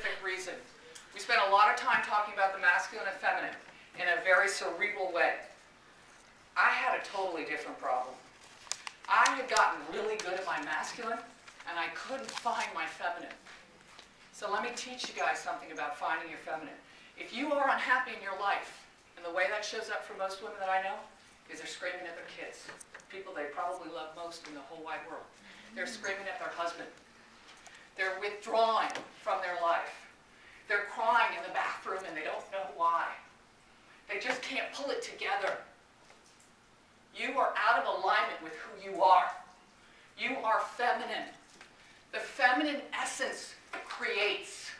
specific reason. We spent a lot of time talking about the masculine and feminine in a very cerebral way. I had a totally different problem. I had gotten really good at my masculine, and I couldn't find my feminine. So let me teach you guys something about finding your feminine. If you are unhappy in your life, and the way that shows up for most women that I know is they're screaming at their kids, people they probably love most in the whole wide world. They're screaming at their husband. They're withdrawing from their life. They're crying in the bathroom and they don't know why. They just can't pull it together. You are out of alignment with who you are. You are feminine. The feminine essence creates.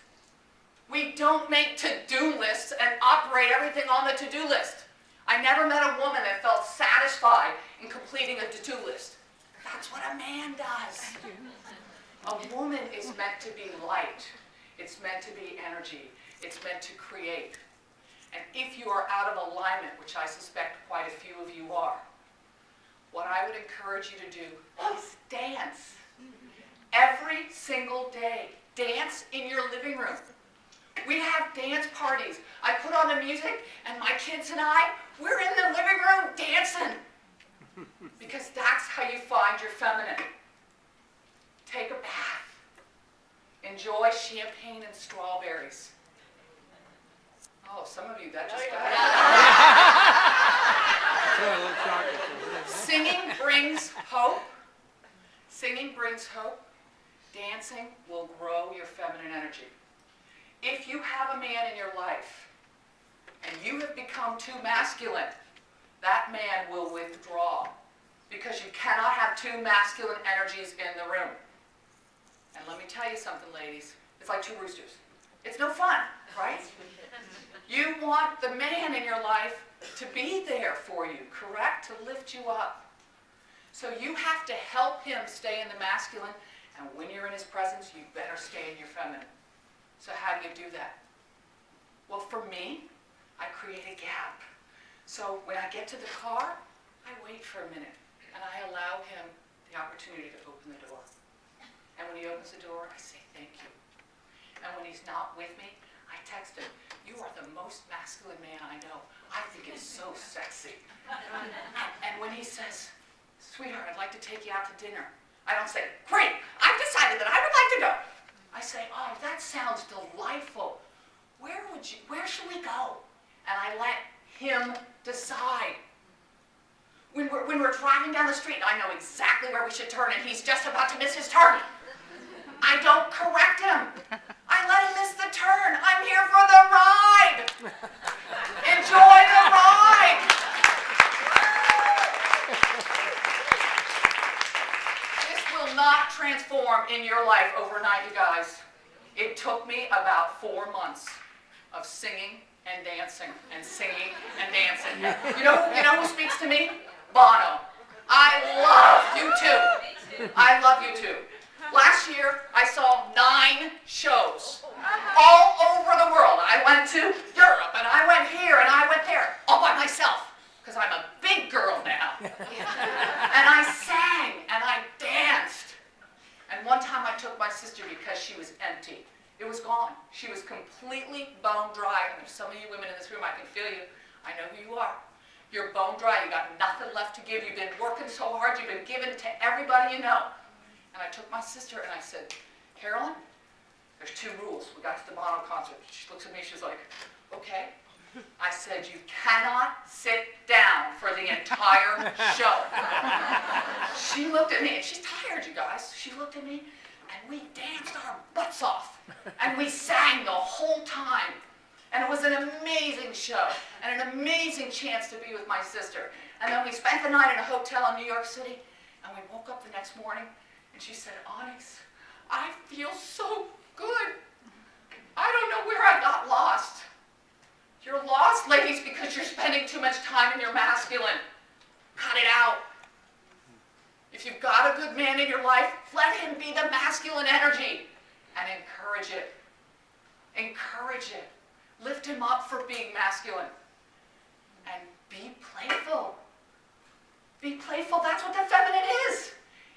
We don't make to-do lists and operate everything on the to-do list. I never met a woman that felt satisfied in completing a to-do list. That's what a man does. A woman is meant to be light. It's meant to be energy. It's meant to create. And if you are out of alignment, which I suspect quite a few of you are, what I would encourage you to do is dance. Every single day. Dance in your living room. We have dance parties. I put on the music, and my kids and I, we're in the living room dancing. Because that's how you find your feminine. Take a bath. Enjoy champagne and strawberries. Oh, some of you, that just got Singing brings hope. Singing brings hope. Dancing will grow your feminine energy. If you have a man in your life and you have become too masculine, that man will withdraw because you cannot have two masculine energies in the room. And let me tell you something, ladies. It's like two roosters. It's no fun, right? You want the man in your life to be there for you, correct? To lift you up. So you have to help him stay in the masculine, and when you're in his presence, you better stay in your feminine. So how do you do that? Well, for me, I create a gap. So when I get to the car, I wait for a minute, and I allow him the opportunity to open the door. And when he opens the door, I say thank you. And when he's not with me, I text him, you are the most masculine man I know. I think it's so sexy. And when he says, sweetheart, I'd like to take you out to dinner, I don't say, great, I've decided that I would like to go. I say, oh, that sounds delightful. Where should we go? And I let him decide. When we're driving down the street, I know exactly where we should turn, and he's just about to miss his turn. I don't correct him. I let him miss the turn. I'm here for the ride. Enjoy the ride. This will not transform in your life overnight, you guys. It took me about 4 months of singing and dancing and singing and dancing. You know who speaks to me? Bono. I love you too. I love you too. Last year, I saw 9 shows all over the world. I went to Europe, and I went here, and I went there, all by myself, because I'm a big girl now. And I sang, and I danced. And one time I took my sister because she was empty. It was gone. She was completely bone dry. And there's some of you women in this room, I can feel you. I know who you are. You're bone dry. You got nothing left to give. You've been working so hard. You've been giving to everybody you know. And I took my sister and I said, Carolyn, there's 2 rules. We got to the Bono concert. She looks at me. She's like, okay. I said, you cannot sit down for the entire show. She looked at me, and she's tired, you guys. She looked at me, and we danced our butts off. And we sang the whole time. And it was an amazing show, and an amazing chance to be with my sister. And then we spent the night in a hotel in New York City, and we woke up the next morning, and she said, Onyx, I feel so good. I don't know where I got lost. You're lost, ladies, because you're spending too much time in your masculine. Cut it out. If you've got a good man in your life, let him be the masculine energy and encourage it. Encourage it. Lift him up for being masculine. And be playful. Be playful. That's what the feminine is.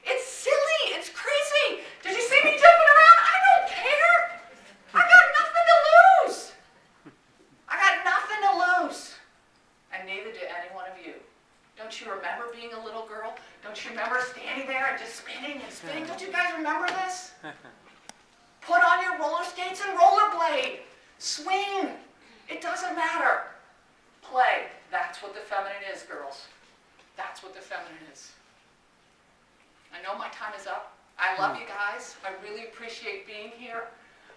It's silly. It's crazy. Did you see me jumping around? I don't care. I got nothing standing there and just spinning and spinning. Don't you guys remember this? Put on your roller skates and rollerblade. Swing. It doesn't matter. Play. That's what the feminine is, girls. That's what the feminine is. I know my time is up. I love you guys. I really appreciate being here.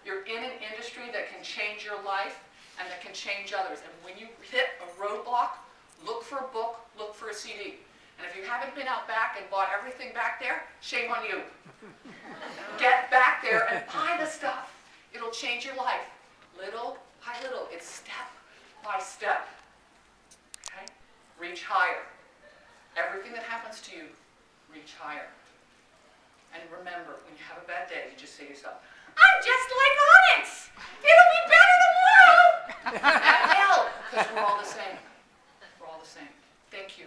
You're in an industry that can change your life and that can change others. And when you hit a roadblock, look for a book, look for a CD. And if you haven't been out back and bought everything back there, shame on you. Get back there and buy the stuff. It'll change your life. Little by little. It's step by step. Okay? Reach higher. Everything that happens to you, reach higher. And remember, when you have a bad day, you just say to yourself, I'm just like Onyx. It'll be better tomorrow. And it will, because we're all the same. We're all the same. Thank you.